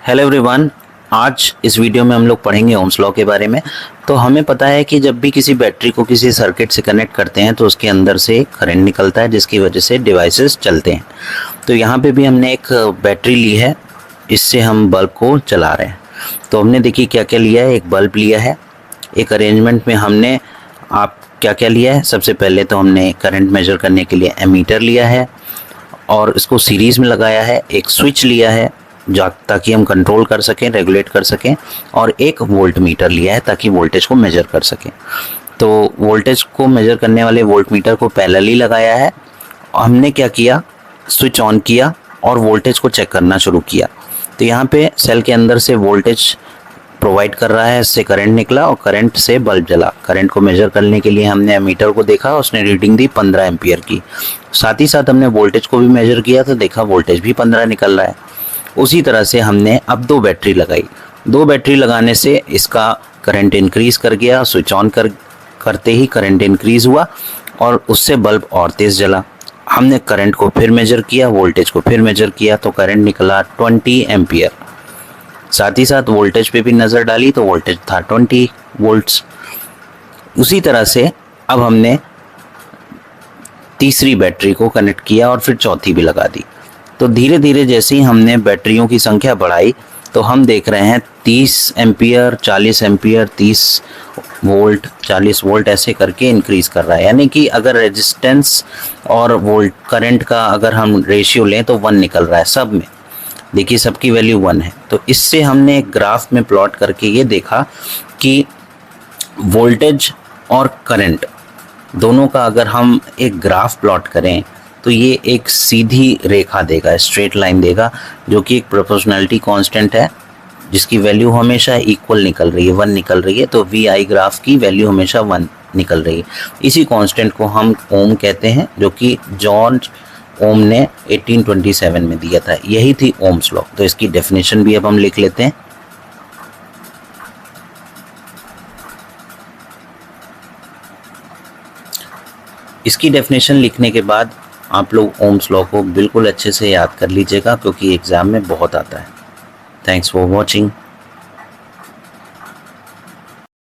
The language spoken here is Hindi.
Hello everyone. आज इस वीडियो में हम लोग पढ़ेंगे ओम्स लॉ के बारे में। तो हमें पता है कि जब भी किसी बैटरी को किसी सर्किट से कनेक्ट करते हैं तो उसके अंदर से करंट निकलता है जिसकी वजह से डिवाइसेस चलते हैं। तो यहाँ पे भी हमने एक बैटरी ली है, इससे हम बल्ब को चला रहे हैं। तो हमने देखिए क्या क्या लिया है। एक बल्ब लिया है, एक अरेंजमेंट में हमने आप क्या क्या लिया है। सबसे पहले तो हमने करंट मेजर करने के लिए एमीटर लिया है और इसको सीरीज़ में लगाया है। एक स्विच लिया है ताकि हम कंट्रोल कर सकें, रेगुलेट कर सकें, और एक वोल्ट मीटर लिया है ताकि वोल्टेज को मेजर कर सकें। तो वोल्टेज को मेजर करने वाले वोल्ट मीटर को पैरेलली लगाया है। हमने क्या किया, स्विच ऑन किया और वोल्टेज को चेक करना शुरू किया। तो यहाँ पे सेल के अंदर से वोल्टेज प्रोवाइड कर रहा है, इससे करंट निकला और करंट से बल्ब जला। करंट को मेजर करने के लिए हमने एमीटर को देखा, उसने रीडिंग दी 15 एम्पियर की। साथ ही साथ हमने वोल्टेज को भी मेजर किया तो देखा वोल्टेज भी 15 निकल रहा है। उसी तरह से हमने अब 2 बैटरी लगाई। 2 बैटरी लगाने से इसका करंट इंक्रीज़ कर गया। स्विच ऑन करते ही करंट इंक्रीज़ हुआ और उससे बल्ब और तेज़ जला। हमने करंट को फिर मेजर किया, वोल्टेज को फिर मेजर किया तो करंट निकला 20 एम्पियर। साथ ही साथ वोल्टेज पे भी नज़र डाली तो वोल्टेज था 20 वोल्ट्स। उसी तरह से अब हमने तीसरी बैटरी को कनेक्ट किया और फिर चौथी भी लगा दी। तो धीरे धीरे जैसे ही हमने बैटरियों की संख्या बढ़ाई तो हम देख रहे हैं 30 एम्पियर, 40 एम्पियर, 30 वोल्ट, 40 वोल्ट ऐसे करके इंक्रीज़ कर रहा है। यानी कि अगर रेजिस्टेंस और वोल्ट करंट का अगर हम रेशियो लें तो 1 निकल रहा है सब में। देखिए सबकी वैल्यू 1 है। तो इससे हमने एक ग्राफ में प्लॉट करके ये देखा कि वोल्टेज और करंट दोनों का अगर हम एक ग्राफ प्लॉट करें तो ये एक सीधी रेखा देगा, स्ट्रेट लाइन देगा, जो कि एक प्रोपोर्शनैलिटी कांस्टेंट है जिसकी वैल्यू हमेशा इक्वल निकल रही है, 1 निकल रही है। तो वी आई ग्राफ की वैल्यू हमेशा 1 निकल रही है। इसी कांस्टेंट को हम ओम कहते हैं, जो कि जॉन ओम ने 1827 में दिया था। यही थी ओम्स लॉ। तो इसकी डेफिनेशन भी अब हम लिख लेते हैं। इसकी डेफिनेशन लिखने के बाद आप लोग ओम्स लॉ को बिल्कुल अच्छे से याद कर लीजिएगा क्योंकि एग्ज़ाम में बहुत आता है। Thanks for watching.